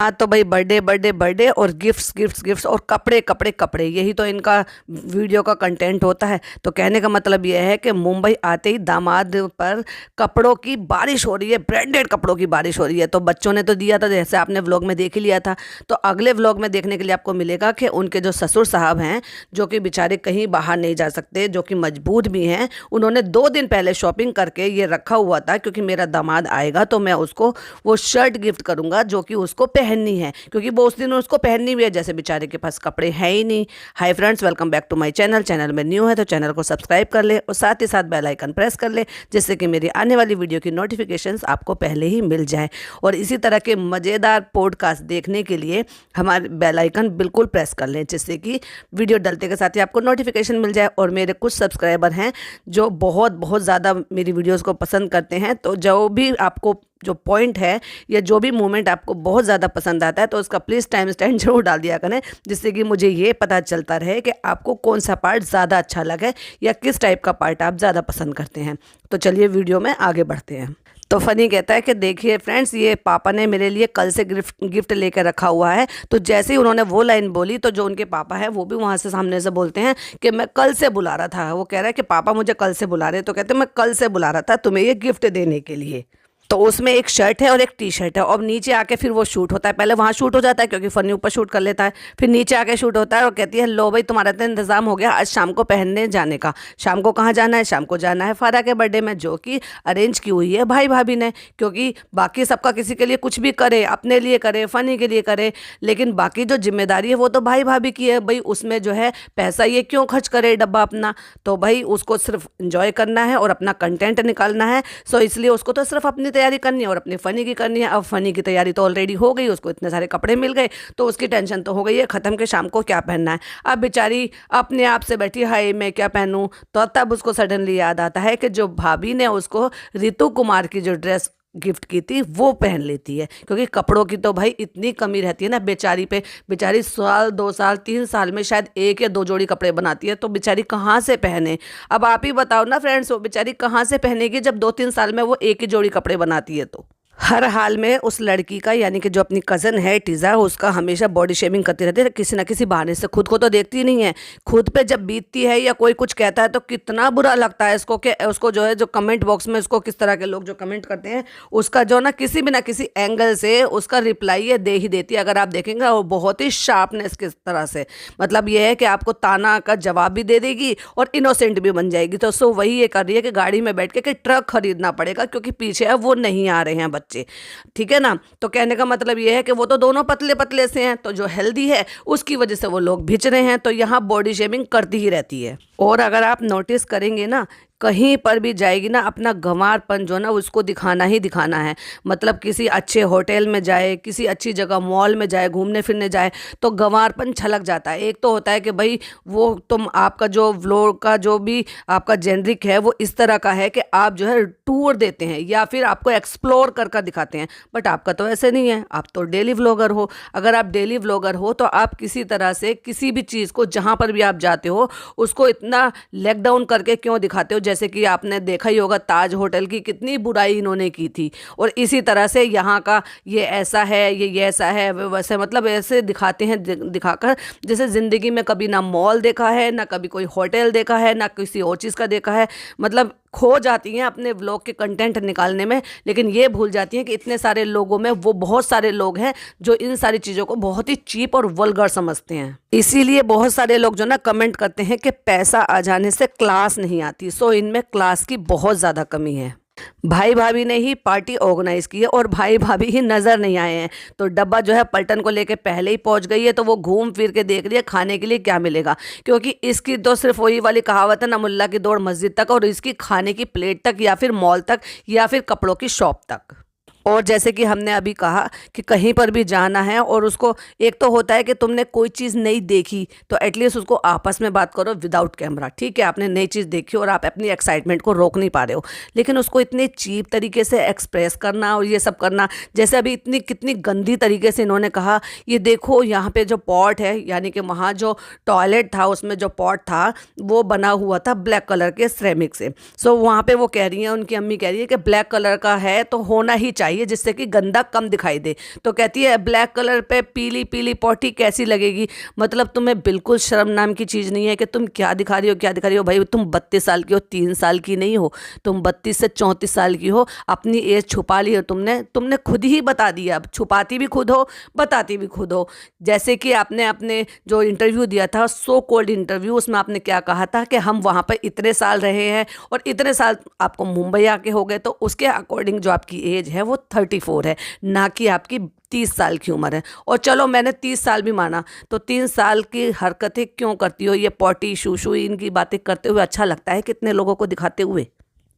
हाँ तो भाई बर्थडे बर्थडे बर्थडे और गिफ्ट्स गिफ्ट्स गिफ्ट्स और कपड़े कपड़े कपड़े, यही तो इनका वीडियो का कंटेंट होता है। तो कहने का मतलब यह है कि मुंबई आते ही दामाद पर कपड़ों की बारिश हो रही है, ब्रांडेड कपड़ों की बारिश हो रही है। तो बच्चों ने तो दिया था, जैसे आपने व्लॉग में देख ही लिया था। तो अगले व्लॉग में देखने के लिए आपको मिलेगा कि उनके जो ससुर साहब हैं, जो कि बेचारे कहीं बाहर नहीं जा सकते, जो कि मजबूर भी हैं, उन्होंने 2 दिन पहले शॉपिंग करके ये रखा हुआ था, क्योंकि मेरा दामाद आएगा तो मैं उसको वो शर्ट गिफ्ट करूंगा जो कि उसको पहननी है, क्योंकि वो उस दिन उसको पहननी भी है, जैसे बेचारे के पास कपड़े हैं ही नहीं। Hi friends, welcome back to my channel. Channel में न्यू है तो चैनल को सब्सक्राइब कर ले और साथ ही साथ बेल आइकन प्रेस कर ले, जिससे कि मेरी आने वाली वीडियो की नोटिफिकेशंस आपको पहले ही मिल जाए। और इसी तरह के मज़ेदार पॉडकास्ट देखने के लिए हमारे बेल आइकन बिल्कुल प्रेस कर लें, जिससे कि वीडियो डलते के साथ ही आपको नोटिफिकेशन मिल जाए। और मेरे कुछ सब्सक्राइबर हैं जो बहुत बहुत ज़्यादा मेरी वीडियोज़ को पसंद करते हैं, तो जो भी आपको जो पॉइंट है या जो भी मोमेंट आपको बहुत ज़्यादा पसंद आता है, तो उसका प्लीज़ टाइम स्टैम्प जरूर डाल दिया करें, जिससे कि मुझे ये पता चलता रहे कि आपको कौन सा पार्ट ज़्यादा अच्छा लगे या किस टाइप का पार्ट आप ज़्यादा पसंद करते हैं। तो चलिए वीडियो में आगे बढ़ते हैं। तो फनी कहता है कि देखिए फ्रेंड्स, ये पापा ने मेरे लिए कल से गिफ्ट लेकर रखा हुआ है। तो जैसे ही उन्होंने वो लाइन बोली, तो जो उनके पापा है वो भी वहाँ से सामने से बोलते हैं कि मैं कल से बुला रहा था। वो कह रहा है कि पापा मुझे कल से बुला रहे, तो कहते हैं मैं कल से बुला रहा था तुम्हें ये गिफ्ट देने के लिए। तो उसमें एक शर्ट है और एक टी शर्ट है, और नीचे आके फिर वो शूट होता है। पहले वहाँ शूट हो जाता है क्योंकि फनी ऊपर शूट कर लेता है, फिर नीचे आके शूट होता है और कहती है लो भाई तुम्हारा तो इंतजाम हो गया आज शाम को पहनने जाने का। शाम को कहाँ जाना है? शाम को जाना है फारा के बर्थडे में, जो कि अरेंज की हुई है भाई भाभी ने। क्योंकि बाकी सबका किसी के लिए कुछ भी करे, अपने लिए करे, फनी के लिए करे, लेकिन बाकी जो जिम्मेदारी है वो तो भाई भाभी की है। भाई उसमें जो है पैसा ये क्यों खर्च करे डब्बा अपना, तो भाई उसको सिर्फ इंजॉय करना है और अपना कंटेंट निकालना है। सो इसलिए उसको तो सिर्फ अपनी तैयारी करनी है और अपनी फनी की करनी है। अब फनी की तैयारी तो ऑलरेडी हो गई, उसको इतने सारे कपड़े मिल गए, तो उसकी टेंशन तो हो गई है खत्म कि शाम को क्या पहनना है। अब बेचारी अपने आप से बैठी, हाय मैं क्या पहनूं, तो तब उसको सडनली याद आता है कि जो भाभी ने उसको ऋतु कुमार की जो ड्रेस गिफ्ट की थी वो पहन लेती है। क्योंकि कपड़ों की तो भाई इतनी कमी रहती है ना बेचारी पे। बेचारी साल 2 साल 3 साल में शायद 1 या 2 जोड़ी कपड़े बनाती है, तो बेचारी कहाँ से पहने। अब आप ही बताओ ना फ्रेंड्स, वो बेचारी कहाँ से पहनेगी जब 2-3 साल में वो 1 ही जोड़ी कपड़े बनाती है। तो हर हाल में उस लड़की का, यानी कि जो अपनी कज़न है टीज़ा, उसका हमेशा बॉडी शेमिंग करती रहती है किसी ना किसी बहाने से। खुद को तो देखती नहीं है, खुद पे जब बीतती है या कोई कुछ कहता है तो कितना बुरा लगता है इसको, कि उसको जो है जो कमेंट बॉक्स में उसको किस तरह के लोग जो कमेंट करते हैं, उसका जो ना किसी एंगल से उसका रिप्लाई ये दे ही देती है। अगर आप देखेंगे वो बहुत ही शार्पनेस किस तरह से, मतलब ये है कि आपको ताना का जवाब भी दे देगी और इनोसेंट भी बन जाएगी। तो सो वही ये कर रही है कि गाड़ी में बैठ के कि ट्रक खरीदना पड़ेगा क्योंकि पीछे है वो नहीं आ रहे हैं बच्चे। ठीक है ना। तो कहने का मतलब ये है कि वो तो दोनों पतले पतले से हैं, तो जो हेल्दी है उसकी वजह से वो लोग भिज रहे हैं। तो यहाँ बॉडी शेमिंग करती ही रहती है। और अगर आप नोटिस करेंगे ना, कहीं पर भी जाएगी ना, अपना गंवारपन जो ना उसको दिखाना ही दिखाना है। मतलब किसी अच्छे होटल में जाए, किसी अच्छी जगह मॉल में जाए, घूमने फिरने जाए, तो गंवारपन छलक जाता है। एक तो होता है कि भाई वो तुम आपका जो व्लॉग का जो भी आपका जेनरिक है वो इस तरह का है कि आप जो है टूर देते हैं या फिर आपको एक्सप्लोर कर दिखाते हैं, बट आपका तो ऐसे नहीं है। आप तो डेली व्लॉगर हो। अगर आप डेली व्लॉगर हो तो आप किसी तरह से किसी भी चीज़ को जहाँ पर भी आप जाते हो उसको इतना लेग डाउन करके क्यों दिखाते हो। जैसे कि आपने देखा ही होगा ताज होटल की कितनी बुराई इन्होंने की थी, और इसी तरह से यहाँ का ये ऐसा है, ये ऐसा है, वैसे मतलब ऐसे दिखाते हैं दिखाकर जैसे ज़िंदगी में कभी ना मॉल देखा है, ना कभी कोई होटल देखा है, ना किसी और चीज़ का देखा है। मतलब खो जाती हैं अपने व्लॉग के कंटेंट निकालने में, लेकिन ये भूल जाती हैं कि इतने सारे लोगों में वो बहुत सारे लोग हैं जो इन सारी चीज़ों को बहुत ही चीप और वल्गर समझते हैं। इसीलिए बहुत सारे लोग जो ना कमेंट करते हैं कि पैसा आ जाने से क्लास नहीं आती। सो इनमें क्लास की बहुत ज़्यादा कमी है। भाई भाभी ने ही पार्टी ऑर्गेनाइज की है और भाई भाभी ही नज़र नहीं आए हैं। तो डब्बा जो है पलटन को लेके पहले ही पहुंच गई है, तो वो घूम फिर के देख रही है खाने के लिए क्या मिलेगा। क्योंकि इसकी तो सिर्फ वही वाली कहावत है ना, मुल्ला की दौड़ मस्जिद तक, और इसकी खाने की प्लेट तक या फिर मॉल तक या फिर कपड़ों की शॉप तक। और जैसे कि हमने अभी कहा कि कहीं पर भी जाना है और उसको, एक तो होता है कि तुमने कोई चीज़ नहीं देखी तो एटलीस्ट उसको आपस में बात करो विदाउट कैमरा। ठीक है, आपने नई चीज़ देखी और आप अपनी एक्साइटमेंट को रोक नहीं पा रहे हो, लेकिन उसको इतने चीप तरीके से एक्सप्रेस करना और ये सब करना, जैसे अभी इतनी कितनी गंदी तरीके से इन्होंने कहा, ये देखो यहाँ पे जो पॉट है, यानी कि वहाँ जो टॉयलेट था उसमें जो पॉट था वो बना हुआ था ब्लैक कलर के सिरेमिक से। सो वहाँ पे वो कह रही हैं, उनकी अम्मी कह रही है कि ब्लैक कलर का है तो होना ही चाहिए। लगाइए जिससे कि गंदा कम दिखाई दे। तो कहती है ब्लैक कलर पे पीली पीली पॉटी कैसी लगेगी। मतलब तुम्हें बिल्कुल शर्म नाम की चीज़ नहीं है कि तुम क्या दिखा रही हो, क्या दिखा रही हो। भाई तुम 32 साल की हो, 3 साल की नहीं हो, तुम 32 से 34 साल की हो। अपनी एज छुपा ली हो तुमने, तुमने खुद ही बता दिया। अब छुपाती भी खुद हो, बताती भी खुद हो। जैसे कि आपने अपने जो इंटरव्यू दिया था, सो कॉल्ड इंटरव्यू, उसमें आपने क्या कहा था कि हम वहाँ पर इतने साल रहे हैं और इतने साल आपको मुंबई आके हो गए, तो उसके अकॉर्डिंग जो आपकी एज है वो 34 है, ना कि आपकी 30 साल की उम्र है। और चलो मैंने 30 साल भी माना, तो 3 साल की हरकतें क्यों करती हो? ये पॉटी शूशू इनकी बातें करते हुए अच्छा लगता है कितने लोगों को दिखाते हुए?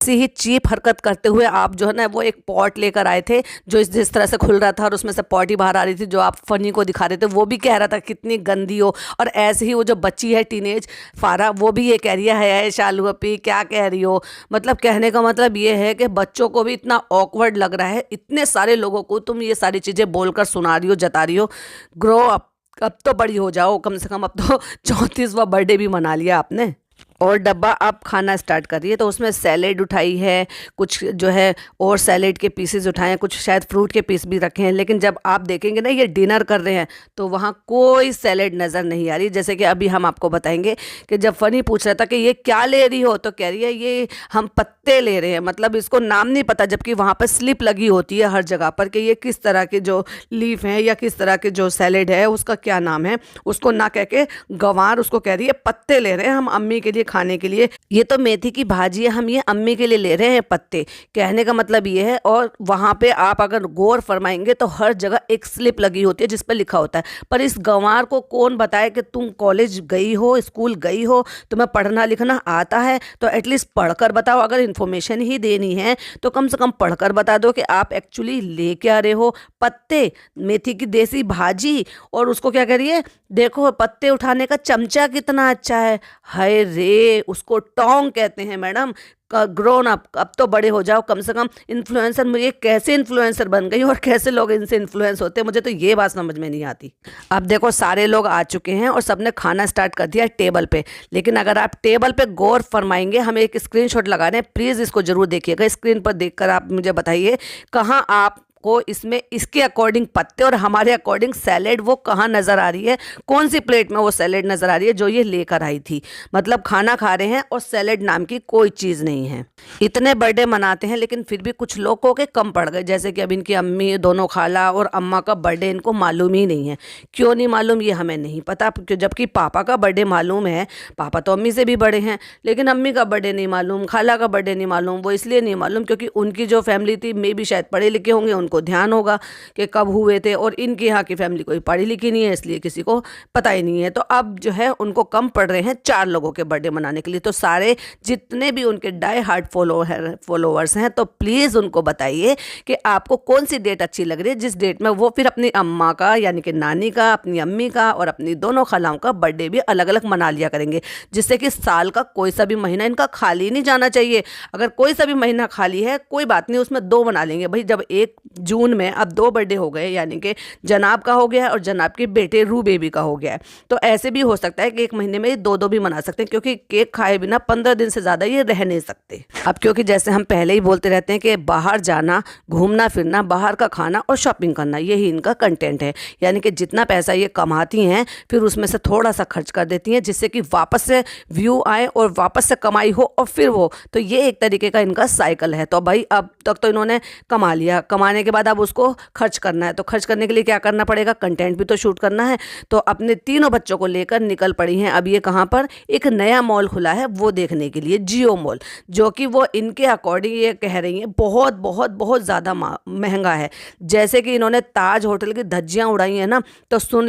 ऐसी ही चीप हरकत करते हुए आप जो है ना, वो एक पॉट लेकर आए थे जो जिस तरह से खुल रहा था और उसमें से पॉटी बाहर आ रही थी, जो आप फनी को दिखा रहे थे, वो भी कह रहा था कितनी गंदी हो। और ऐसे ही वो जो बच्ची है टीनेज फारा, वो भी ये कह रही है शालू अपी क्या कह रही हो। मतलब कहने का मतलब ये है कि बच्चों को भी इतना ऑकवर्ड लग रहा है, इतने सारे लोगों को तुम ये सारी चीज़ें बोलकर सुना रही हो, जता रही हो। ग्रो अप, अब तो बड़ी हो जाओ कम से कम। अब तो 34वां बर्थडे भी मना लिया आपने। और डब्बा आप खाना स्टार्ट करिए, तो उसमें सैलेड उठाई है, कुछ जो है और सैलेड के पीसेस उठाए हैं, कुछ शायद फ्रूट के पीस भी रखे हैं। लेकिन जब आप देखेंगे ना ये डिनर कर रहे हैं, तो वहाँ कोई सैलेड नज़र नहीं आ रही। जैसे कि अभी हम आपको बताएंगे कि जब फनी पूछ रहा था कि ये क्या ले रही हो, तो कह रही है ये हम पत्ते ले रहे हैं। मतलब इसको नाम नहीं पता, जबकि वहाँ पर स्लिप लगी होती है हर जगह पर कि ये किस तरह के जो लीफ हैं या किस तरह के जो सैलेड है उसका क्या नाम है। उसको ना कह के गंवार उसको कह रही है पत्ते ले रहे हैं हम अम्मी के लिए खाने के लिए। ये तो मेथी की भाजी है, हम ये अम्मी के लिए ले रहे हैं पत्ते। कहने का मतलब ये है। और वहाँ पे आप अगर गौर फरमाएंगे तो हर जगह एक स्लिप लगी होती है जिस पर लिखा होता है। पर इस गंवार को कौन बताए कि तुम कॉलेज गई हो, स्कूल गई हो, तुम्हें पढ़ना लिखना आता है, तो एटलीस्ट पढ़कर बताओ। अगर इन्फॉर्मेशन ही देनी है तो कम से कम पढ़कर बता दो कि आप एक्चुअली ले क्या रहे हो। पत्ते, मेथी की देसी भाजी, और उसको क्या कह रही है, देखो पत्ते उठाने का चमचा कितना अच्छा है। हाय रे, उसको टोंग कहते हैं मैडम। ग्रोन अप, अब तो बड़े हो जाओ कम से कम। इन्फ्लुएंसर, मुझे कैसे इन्फ्लुएंसर बन गई और कैसे लोग इनसे इन्फ्लुएंस होते हैं, मुझे तो ये बात समझ में नहीं आती। अब देखो सारे लोग आ चुके हैं और सबने खाना स्टार्ट कर दिया टेबल पे। लेकिन अगर आप टेबल पे गौर फरमाएंगे, हमें एक स्क्रीनशॉट लगा रहे हैं, प्लीज़ इसको जरूर देखिएगा। स्क्रीन पर देखकर आप मुझे बताइए कहाँ आप को इसमें इसके अकॉर्डिंग पत्ते और हमारे अकॉर्डिंग सैलेड वो कहाँ नज़र आ रही है, कौन सी प्लेट में वो सैलेड नज़र आ रही है जो ये लेकर आई थी। मतलब खाना खा रहे हैं और सैलेड नाम की कोई चीज़ नहीं है। इतने बर्थडे मनाते हैं लेकिन फिर भी कुछ लोगों के कम पड़ गए। जैसे कि अब इनकी अम्मी, दोनों खाला और अम्मा का बर्थडे इनको मालूम ही नहीं है। क्यों नहीं मालूम ये हमें नहीं पता, जबकि पापा का बर्थडे मालूम है। पापा तो अम्मी से भी बड़े हैं, लेकिन अम्मी का बर्थडे नहीं मालूम, खाला का बर्थडे नहीं मालूम। वो इसलिए नहीं मालूम क्योंकि उनकी जो फैमिली थी, मे भी शायद पढ़े लिखे होंगे, को ध्यान होगा कि कब हुए थे। और इनके यहाँ की फैमिली कोई पढ़ी लिखी नहीं है, इसलिए किसी को पता ही नहीं है। तो अब जो है उनको कम पड़ रहे हैं 4 लोगों के बर्थडे मनाने के लिए। तो सारे जितने भी उनके डाई हार्ट फॉलोअर्स हैं, तो प्लीज़ उनको बताइए कि आपको कौन सी डेट अच्छी लग रही है, जिस डेट में वो फिर अपनी अम्मा का यानी कि नानी का, अपनी अम्मी का और अपनी दोनों खालाओं का बर्थडे भी अलग अलग मना लिया करेंगे। जिससे कि साल का कोई सा भी महीना इनका खाली नहीं जाना चाहिए। अगर कोई सा भी महीना खाली है कोई बात नहीं, उसमें 2 मना लेंगे। भाई जब 1 जून में अब 2 बर्थडे हो गए, यानी कि जनाब का हो गया है और जनाब के बेटे रू बेबी का हो गया है, तो ऐसे भी हो सकता है कि एक महीने में 2-2 भी मना सकते हैं, क्योंकि केक खाए बिना 15 दिन से ज़्यादा ये रह नहीं सकते। अब क्योंकि जैसे हम पहले ही बोलते रहते हैं कि बाहर जाना, घूमना फिरना, बाहर का खाना और शॉपिंग करना, यही इनका कंटेंट है। यानी कि जितना पैसा ये कमाती हैं फिर उसमें से थोड़ा सा खर्च कर देती हैं, जिससे कि वापस से व्यू आए और वापस से कमाई हो और फिर वो, तो ये एक तरीके का इनका साइकिल है। तो भाई अब तक तो इन्होंने कमा लिया, कमाने के बाद अब उसको खर्च करना है। तो खर्च करने के लिए क्या करना पड़ेगा, कंटेंट भी तो शूट करना है। तो अपने तीनों बच्चों को लेकर निकल पड़ी हैं। अब ये कहाँ पर, एक नया मॉल खुला है वो देखने के लिए, जियो मॉल, जो कि वो इनके अकॉर्डिंग ये कह रही हैं बहुत बहुत बहुत ज़्यादा महंगा है। जैसे कि इन्होंने ताज होटल की धज्जियाँ उड़ाई हैं ना, तो सुन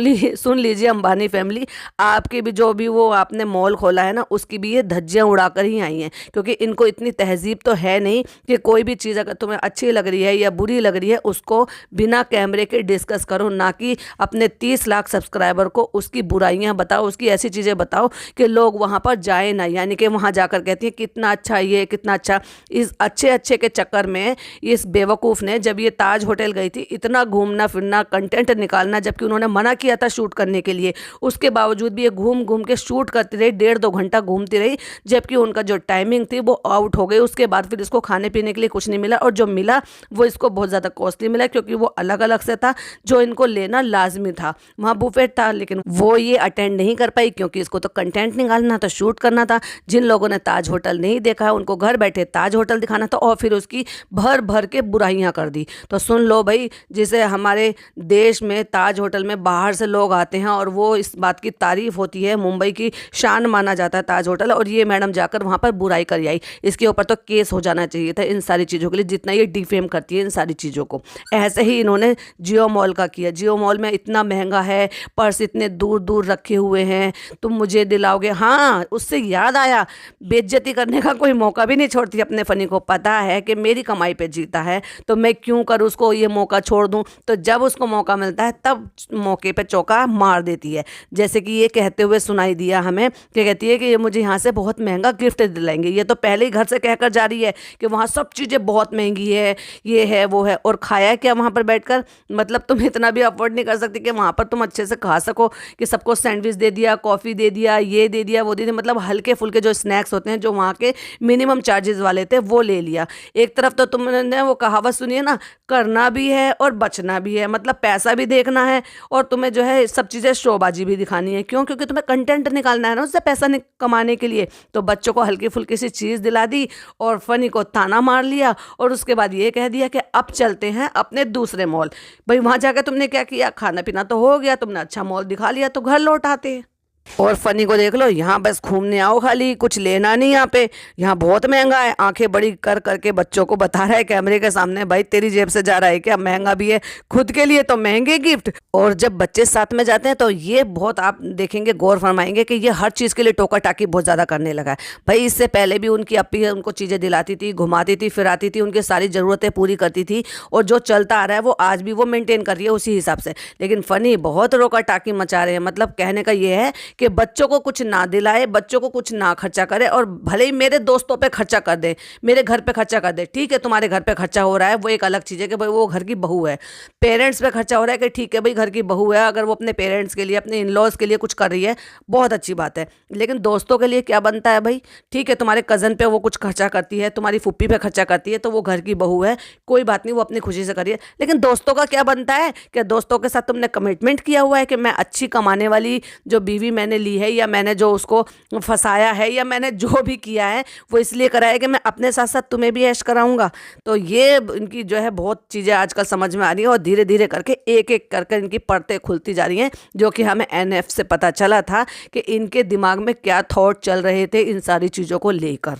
लीजिए अंबानी फैमिली, आपके भी जो भी वो आपने मॉल खोला है ना, उसकी भी ये धज्जियाँ उड़ाकर ही आई हैं। क्योंकि इनको इतनी तहजीब तो है नहीं कि कोई भी चीज़ अगर तुम्हें अच्छी लग रही है या बुरी लग रही है उसको बिना कैमरे के डिस्कस करो, ना कि अपने 30 लाख सब्सक्राइबर को उसकी बुराइयां बताओ, उसकी ऐसी चीज़ें बताओ कि लोग वहां पर जाए ना। यानी कि वहां जाकर कहती है कितना अच्छा ये, कितना अच्छा। इस अच्छे के चक्कर में इस बेवकूफ़ ने, जब ये ताज होटल गई थी, इतना घूमना फिरना, कंटेंट निकालना, जबकि उन्होंने मना किया था शूट करने के लिए, उसके बावजूद भी ये घूम घूम के शूट करती रही, 1.5-2 घंटा घूमती रही, जबकि उनका जो टाइमिंग थी वो आउट हो गई। उसके बाद फिर इसको खाने पीने के लिए कुछ नहीं मिला, और जो मिला वो इसको बहुत ज़्यादा कॉस्टली मिला क्योंकि वो अलग अलग से था, जो इनको लेना लाजमी था। वहाँ बुफेट था लेकिन वो ये अटेंड नहीं कर पाई क्योंकि इसको तो कंटेंट निकालना था, शूट करना था। जिन लोगों ने ताज होटल नहीं देखा है उनको घर बैठे ताज होटल दिखाना था और फिर उसकी भर भर के बुराइयां कर दी। तो सुन लो भाई, जिसे हमारे देश में ताज होटल में बाहर से लोग आते हैं और वो इस बात की तारीफ होती है, मुंबई की शान माना जाता है ताज होटल, और ये मैडम जाकर वहाँ पर बुराई कर आई। इसके ऊपर तो केस हो जाना चाहिए था इन सारी चीज़ों के लिए, जितना ये डिफेम करती है इन सारी चीज़ों को। ऐसे ही इन्होंने जियो मॉल का किया। जियो मॉल में इतना महंगा है, पर्स इतने दूर दूर रखे हुए हैं, तुम मुझे दिलाओगे? हाँ, उससे याद आया, बेइज्जती करने का कोई मौका भी नहीं छोड़ती अपने फनी को। पता है कि मेरी कमाई पे जीता है तो मैं क्यों कर उसको ये मौका छोड़ दूं। तो जब उसको मौका मिलता है तब मौके पे चौका मार देती है। जैसे कि ये कहते हुए सुनाई दिया हमें कि कहती है कि ये मुझे यहाँ से बहुत महंगा गिफ्ट दिलाएंगे। ये तो पहले ही घर से कहकर जा रही है कि वहाँ सब चीज़ें बहुत महंगी है, ये है वो है। और खाया क्या वहाँ पर बैठकर? मतलब तुम इतना भी अफोर्ड नहीं कर सकती कि वहाँ पर तुम अच्छे से खा सको, कि सबको सैंडविच दे दिया, कॉफ़ी दे दिया, ये दे दिया, वो दे दिया। मतलब हल्के फुल्के जो स्नैक्स होते हैं जो वहाँ के मिनिमम चार्जेस वाले थे वो ले लिया। एक तरफ तो तुमने वो कहावत सुनी है ना, करना भी है और बचना भी है। मतलब पैसा भी देखना है और तुम्हें जो है सब चीज़ें शोबाजी भी दिखानी है। क्यों? क्योंकि तुम्हें कंटेंट निकालना है ना उससे पैसा कमाने के लिए। तो बच्चों को हल्की फुल्की सी चीज़ दिला दी और फनी को ताना मार लिया और उसके बाद ये कह दिया कि अब चलते हैं अपने दूसरे मॉल। भाई वहाँ जाकर तुमने क्या किया? खाना पीना तो हो गया, तुमने अच्छा मॉल दिखा लिया तो घर लौट आते। और फनी को देख लो, यहाँ बस घूमने आओ, खाली कुछ लेना नहीं। यहाँ पे यहाँ बहुत महंगा है। आंखें बड़ी कर करके बच्चों को बता रहा है कैमरे के सामने, भाई तेरी जेब से जा रहा है क्या? महंगा भी है, खुद के लिए तो महंगे गिफ्ट। और जब बच्चे साथ में जाते हैं तो ये बहुत, आप देखेंगे, गौर फरमाएंगे कि ये हर चीज़ के लिए टोका टाकी बहुत ज़्यादा करने लगा है। भाई इससे पहले भी उनकी अप्पी उनको चीज़ें दिलाती थी, घुमाती थी, फिराती थी, उनकी सारी ज़रूरतें पूरी करती थी और जो चलता आ रहा है वो आज भी वो मेंटेन कर रही है उसी हिसाब से। लेकिन फनी बहुत रोका टाकी मचा रहे हैं। मतलब कहने का ये है कि बच्चों को कुछ ना दिलाए, बच्चों को कुछ ना खर्चा करे, और भले ही मेरे दोस्तों पे खर्चा कर दे, मेरे घर पे खर्चा कर दे। ठीक है, तुम्हारे घर पे खर्चा हो रहा है वो एक अलग चीज़ है कि भाई वो घर की बहू है। पेरेंट्स पे खर्चा हो रहा है कि ठीक है भाई घर की बहू है, अगर वो अपने पेरेंट्स के लिए, अपने इन लॉज के लिए कुछ कर रही है, बहुत अच्छी बात है। लेकिन दोस्तों के लिए क्या बनता है भाई? ठीक है, तुम्हारे कज़न पे वो कुछ खर्चा करती है, तुम्हारी फुप्पी पे खर्चा करती है, तो वो घर की बहू है, कोई बात नहीं, वो अपनी खुशी से करिए। लेकिन दोस्तों का क्या बनता है? कि दोस्तों के साथ तुमने कमिटमेंट किया हुआ है कि मैं अच्छी कमाने वाली जो बीवी मैंने ली है, या मैंने जो उसको फंसाया है, या मैंने जो भी किया है वो इसलिए करा है कि मैं अपने साथ साथ तुम्हें भी ऐश कराऊंगा। तो ये इनकी जो है बहुत चीज़ें आजकल समझ में आ रही है और धीरे धीरे करके एक एक करके इनकी परतें खुलती जा रही हैं, जो कि हमें एनएफ से पता चला था कि इनके दिमाग में क्या थॉट चल रहे थे इन सारी चीज़ों को लेकर।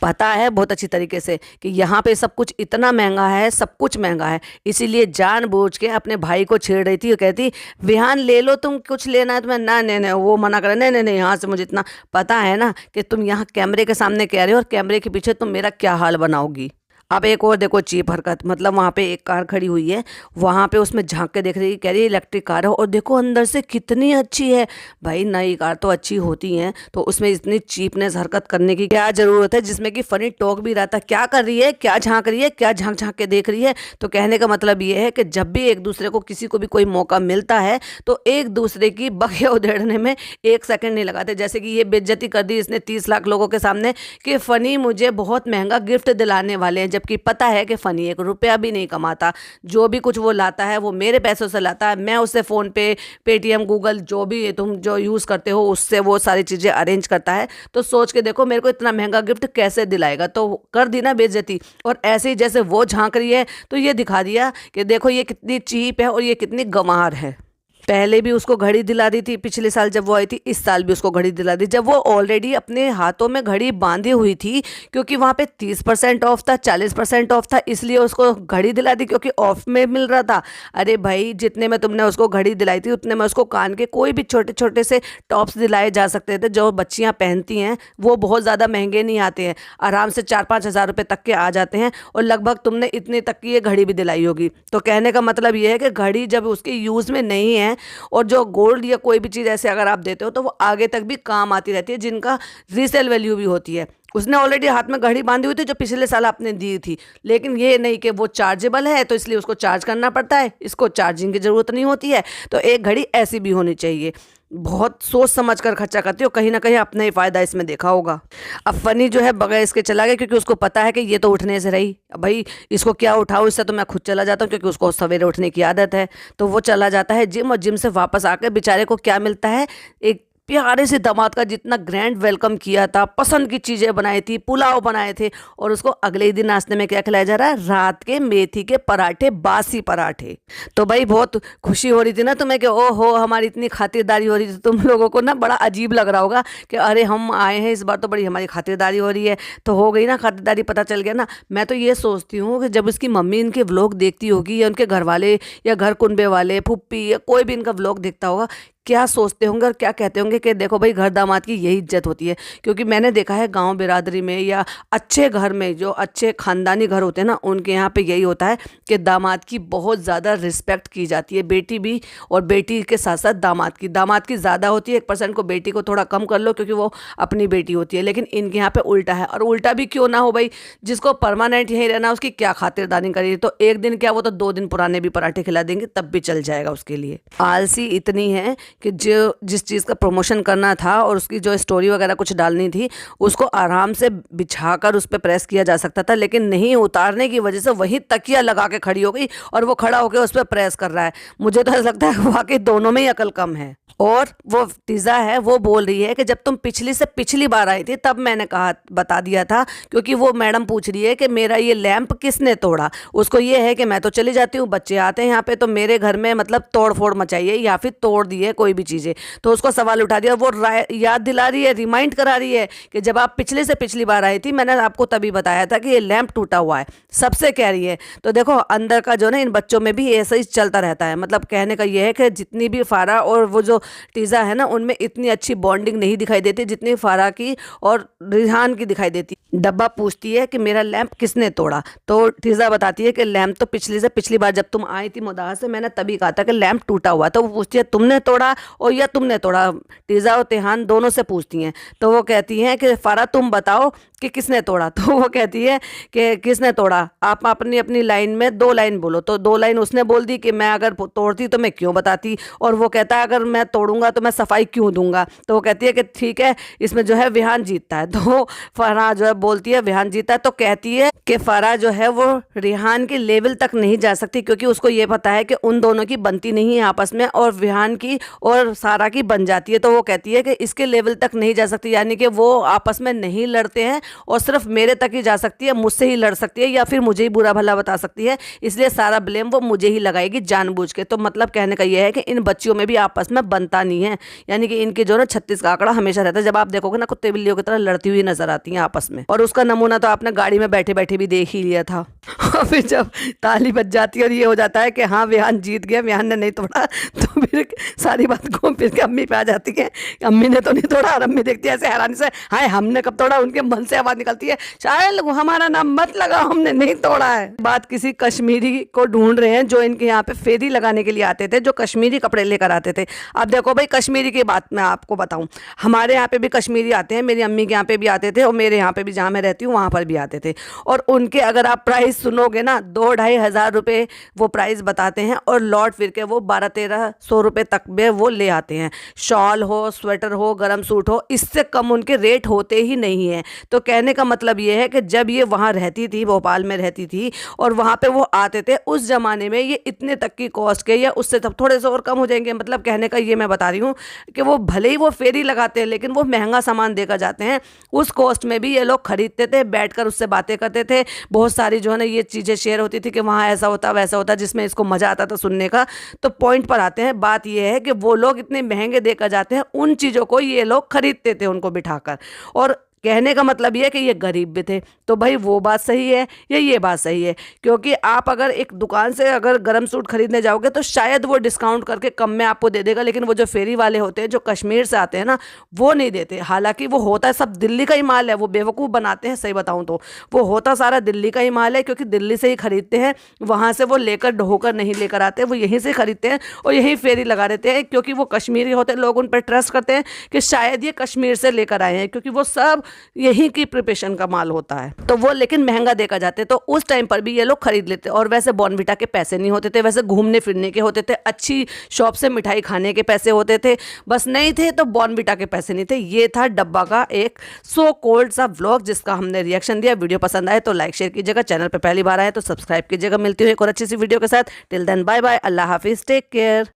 पता है बहुत अच्छी तरीके से कि यहाँ पे सब कुछ इतना महंगा है, सब कुछ महंगा है, इसीलिए जानबूझ के अपने भाई को छेड़ रही थी। वो कहती विहान ले लो, तुम कुछ लेना है तुम्हें? ना नहीं नहीं, वो मना करे, नहीं नहीं नहीं, यहाँ से मुझे इतना पता है ना कि तुम यहाँ कैमरे के सामने कह रहे हो और कैमरे के पीछे तुम मेरा क्या हाल बनाओगी। अब एक और देखो चीप हरकत। मतलब वहाँ पे एक कार खड़ी हुई है, वहाँ पे उसमें झांक के देख रही है, कह रही है इलेक्ट्रिक कार है और देखो अंदर से कितनी अच्छी है। भाई नई कार तो अच्छी होती हैं, तो उसमें इतनी चीपनेस हरकत करने की क्या ज़रूरत है? जिसमें कि फनी टॉक भी रहता, क्या कर रही है, क्या झांक रही है, क्या झांक झांक के देख रही है। तो कहने का मतलब ये है कि जब भी एक दूसरे को, किसी को भी कोई मौका मिलता है तो एक दूसरे की बखे उधेड़ने में एक सेकंड नहीं लगाते। जैसे कि ये बेइज्जती कर दी इसने 30 लाख लोगों के सामने कि फ़नी मुझे बहुत महंगा गिफ्ट दिलाने वाले हैं, जबकि पता है कि फ़नी 1 रुपया भी नहीं कमाता। जो भी कुछ वो लाता है वो मेरे पैसों से लाता है। मैं उससे फ़ोन पे, पेटीएम, गूगल, जो भी तुम जो यूज़ करते हो उससे वो सारी चीज़ें अरेंज करता है। तो सोच के देखो मेरे को इतना महंगा गिफ्ट कैसे दिलाएगा। तो कर दी ना बेइज्जती। और ऐसे ही जैसे वो झांक रही है तो ये दिखा दिया कि देखो ये कितनी चीप है और ये कितनी गंवार है। पहले भी उसको घड़ी दिला दी थी पिछले साल जब वो आई थी, इस साल भी उसको घड़ी दिला दी, जब वो ऑलरेडी अपने हाथों में घड़ी बांधी हुई थी। क्योंकि वहाँ पे 30% ऑफ था, 40% ऑफ था, इसलिए उसको घड़ी दिला दी क्योंकि ऑफ में मिल रहा था। अरे भाई जितने में तुमने उसको घड़ी दिलाई थी उतने में उसको कान के कोई भी छोटे छोटे से टॉप्स दिलाए जा सकते थे जो बच्चियाँ पहनती हैं। वो बहुत ज़्यादा महंगे नहीं आते हैं, आराम से 4-5 हज़ार रुपये तक के आ जाते हैं। और लगभग तुमने इतने तक की ये घड़ी भी दिलाई होगी। तो कहने का मतलब ये है कि घड़ी जब उसके यूज़ में नहीं है, और जो गोल्ड या कोई भी चीज़ ऐसे अगर आप देते हो तो वो आगे तक भी काम आती रहती है, जिनका रीसेल वैल्यू भी होती है। उसने ऑलरेडी हाथ में घड़ी बांधी हुई थी जो पिछले साल आपने दी थी, लेकिन ये नहीं कि वो चार्जेबल है तो इसलिए उसको चार्ज करना पड़ता है, इसको चार्जिंग की ज़रूरत नहीं होती है। तो एक घड़ी ऐसी भी होनी चाहिए। बहुत सोच समझ कर खर्चा करती हो, कहीं ना कहीं अपना ही फ़ायदा इसमें देखा होगा। अब फनी जो है बगैर इसके चला गया, क्योंकि उसको पता है कि ये तो उठने से रही, अब भाई इसको क्या उठाओ, इससे तो मैं खुद चला जाता हूँ, क्योंकि उसको सवेरे उठने की आदत है। तो वो चला जाता है जिम, और जिम से वापस आकर बेचारे को क्या मिलता है, एक प्यारे से दामाद का जितना ग्रैंड वेलकम किया था, पसंद की चीज़ें बनाई थी, पुलाव बनाए थे, और उसको अगले ही दिन नाश्ते में क्या खिलाया जा रहा है, रात के मेथी के पराठे, बासी पराठे। तो भाई बहुत खुशी हो रही थी ना तुम्हें कि ओहो हमारी इतनी खातिरदारी हो रही थी। तुम लोगों को ना बड़ा अजीब लग रहा होगा कि अरे हम आए हैं इस बार तो बड़ी हमारी खातिरदारी हो रही है। तो हो गई ना खातिरदारी, पता चल गया ना। मैं तो ये सोचती हूँ कि जब उसकी मम्मी इनके व्लॉग देखती होगी, या उनके घर वाले या घर कुनबे वाले, फुप्पी या कोई भी इनका व्लॉग देखता होगा, क्या सोचते होंगे और क्या कहते होंगे कि देखो भाई घर दामाद की यही इज्जत होती है। क्योंकि मैंने देखा है गांव बिरादरी में या अच्छे घर में, जो अच्छे ख़ानदानी घर होते हैं ना, उनके यहाँ पे यही होता है कि दामाद की बहुत ज़्यादा रिस्पेक्ट की जाती है, बेटी भी, और बेटी के साथ साथ दामाद की ज़्यादा होती है। 1% को बेटी को थोड़ा कम कर लो क्योंकि वो अपनी बेटी होती है, लेकिन इनके यहाँ पे उल्टा है। और उल्टा भी क्यों ना हो भाई, जिसको परमानेंट यहीं रहना उसकी क्या खातिरदारी करिए। तो एक दिन क्या, वो तो 2 दिन पुराने भी पराठे खिला देंगे तब भी चल जाएगा उसके लिए। आलसी इतनी है कि जो जिस चीज़ का प्रमोशन करना था और उसकी जो स्टोरी वगैरह कुछ डालनी थी, उसको आराम से बिछाकर उस पर प्रेस किया जा सकता था, लेकिन नहीं, उतारने की वजह से वही तकिया लगा के खड़ी हो गई और वो खड़ा होकर उस पर प्रेस कर रहा है। मुझे तो ऐसा लगता है वाकई दोनों में ही अकल कम है। और वो टीज़ा है, वो बोल रही है कि जब तुम पिछली से पिछली बार आई थी तब मैंने कहा, बता दिया था, क्योंकि वो मैडम पूछ रही है कि मेरा ये लैंप किसने तोड़ा। उसको ये है कि मैं तो चली जाती हूँ, बच्चे आते हैं यहाँ पे, तो मेरे घर में मतलब तोड़ फोड़ मचाइए या फिर तोड़ दिए कोई भी चीज़ें। तो उसको सवाल उठा दिया, वो याद दिला रही है, रिमाइंड करा रही है कि जब आप पिछले से पिछली बार आई थी मैंने आपको तभी बताया था कि ये लैंप टूटा हुआ है, सबसे कह रही है। तो देखो अंदर का जो ना इन बच्चों में भी ऐसा ही चलता रहता है। मतलब कहने का ये है कि जितनी भी फारा और वो जो टीज़ा है ना, उनमें इतनी अच्छी बॉन्डिंग नहीं दिखाई देती जितनी फारा की और रिहान की दिखाई देती। डब्बा पूछती है कि मेरा लैंप किसने तोड़ा, तो टीज़ा बताती है कि लैंप तो पिछली से पिछली बार जब तुम आई थी मुदाह से, मैंने तभी कहा था कि लैंप टूटा हुआ। तो वो पूछती है तुमने तोड़ा और या तुमने तोड़ा। टीज़ा और तिहान दोनों से पूछती हैं। तो वो कहती हैं कि फारा तुम बताओ कि किसने तोड़ा। तो वो कहती है कि किसने तोड़ा, आप अपनी अपनी लाइन में 2 लाइन बोलो। तो 2 लाइन उसने बोल दी कि मैं अगर तोड़ती तो मैं क्यों बताती, और वो कहता है अगर मैं तोड़ूंगा तो मैं सफाई क्यों दूंगा। तो वो कहती है कि ठीक है, इसमें जो है विहान जीतता है। तो फराह जो है बोलती है विहान जीता है। तो कहती है कि फराह जो है वो रिहान के लेवल तक नहीं जा सकती, क्योंकि उसको ये पता है कि उन दोनों की बनती नहीं है आपस में, और विहान की और सारा की बन जाती है। तो वो कहती है कि इसके लेवल तक नहीं जा सकती, यानी कि वो आपस में नहीं लड़ते हैं और सिर्फ मेरे तक ही जा सकती है, मुझसे ही लड़ सकती है या फिर मुझे ही बुरा भला बता सकती है, इसलिए सारा ब्लेम वो मुझे ही लगाएगी जानबूझ के। तो मतलब कहने का ये है कि इन बच्चियों में भी आपस में बनता नहीं है, यानी कि इनके जो ना 36 का आंकड़ा हमेशा रहता है। जब आप देखोगे ना कुत्ते बिल्लियों की तरह लड़ती हुई नजर आती हैं आपस में, और उसका नमूना तो आपने गाड़ी में बैठे बैठे भी देख ही लिया था। और फिर जब ताली बज जाती है और ये हो जाता है कि हाँ विहान जीत गया, विहान ने नहीं तोड़ा, तो फिर सारी बात घूम फिर के अम्मी पे आ जाती है, अम्मी ने तो नहीं तोड़ा, और अम्मी देखती है ऐसे हैरानी से, हाय हमने कब तोड़ा। उनके मन से आवाज निकलती है, शायद हमारा नाम मत लगाओ, हमने नहीं तोड़ा है। बात किसी कश्मीरी को ढूंढ रहे हैं जो इनके यहाँ पे फेरी लगाने के लिए आते थे, जो कश्मीरी कपड़े लेकर आते थे। अब देखो भाई कश्मीरी की बात मैं आपको बताऊं, हमारे यहाँ पे भी कश्मीरी आते हैं, मेरी अम्मी के यहाँ पे भी आते थे, और मेरे यहाँ पे भी जहाँ मैं रहती हूँ वहाँ पर भी आते थे। और उनके अगर आप प्राइस सुनोगे ना, 2-2.5 हज़ार रुपये वो प्राइस बताते हैं, और लौट फिर के वो 1200-1300 रुपये तक में वो ले आते हैं। शॉल हो, स्वेटर हो, गर्म सूट हो, इससे कम उनके रेट होते ही नहीं है। तो कहने का मतलब ये है कि जब ये वहाँ रहती थी, भोपाल में रहती थी, और वहाँ पे वो आते थे, उस ज़माने में ये इतने तक की कॉस्ट के या उससे तब थोड़े से और कम हो जाएंगे। मतलब कहने का ये मैं बता रही हूँ कि वो भले ही वो फेरी लगाते हैं, लेकिन वो महंगा सामान देकर जाते हैं, उस कॉस्ट में भी ये लोग खरीदते थे, बैठकर उससे बातें करते थे। बहुत सारी जो है ना ये चीज़ें शेयर होती थी कि वहाँ ऐसा होता वैसा होता, जिसमें इसको मज़ा आता था सुनने का। तो पॉइंट पर आते हैं, बात ये है कि वो लोग इतने महंगे देकर जाते हैं, उन चीज़ों को ये लोग खरीदते थे उनको बिठाकर। और कहने का मतलब ये है कि ये गरीब भी थे। तो भाई वो बात सही है या ये बात सही है? क्योंकि आप अगर एक दुकान से अगर गर्म सूट खरीदने जाओगे तो शायद वो डिस्काउंट करके कम में आपको दे देगा, लेकिन वो जो फेरी वाले होते हैं जो कश्मीर से आते हैं ना, वो नहीं देते। हालांकि वो होता है सब दिल्ली का ही माल है, वो बेवकूफ़ बनाते हैं, सही बताऊँ तो वो होता सारा दिल्ली का ही माल है, क्योंकि दिल्ली से ही खरीदते हैं, वहाँ से वो लेकर ढोकर नहीं लेकर आते, वो यहीं से खरीदते हैं और यहीं फेरी लगा देते हैं। क्योंकि वो कश्मीरी होते हैं, लोग उन पर ट्रस्ट करते हैं कि शायद ये कश्मीर से लेकर आए हैं, क्योंकि वो सब यहीं की प्रिपरेशन का माल होता है, तो वो लेकिन महंगा देखा जाते, तो उस टाइम पर भी ये लोग खरीद लेते। और वैसे बॉर्नविटा के पैसे नहीं होते थे, वैसे घूमने फिरने के होते थे, अच्छी शॉप से मिठाई खाने के पैसे होते थे, बस नहीं थे तो बॉर्नविटा के पैसे नहीं थे। ये था डब्बा का एक सो कोल्ड सा व्लॉग जिसका हमने रिएक्शन दिया। वीडियो पसंद आए तो लाइक शेयर कीजिएगा, चैनल पर पहली बार आए तो सब्सक्राइब कीजिएगा। मिलती हूँ एक और अच्छी सी वीडियो के साथ। टिल देन बाय बाय, अल्लाह हाफिज, टेक केयर।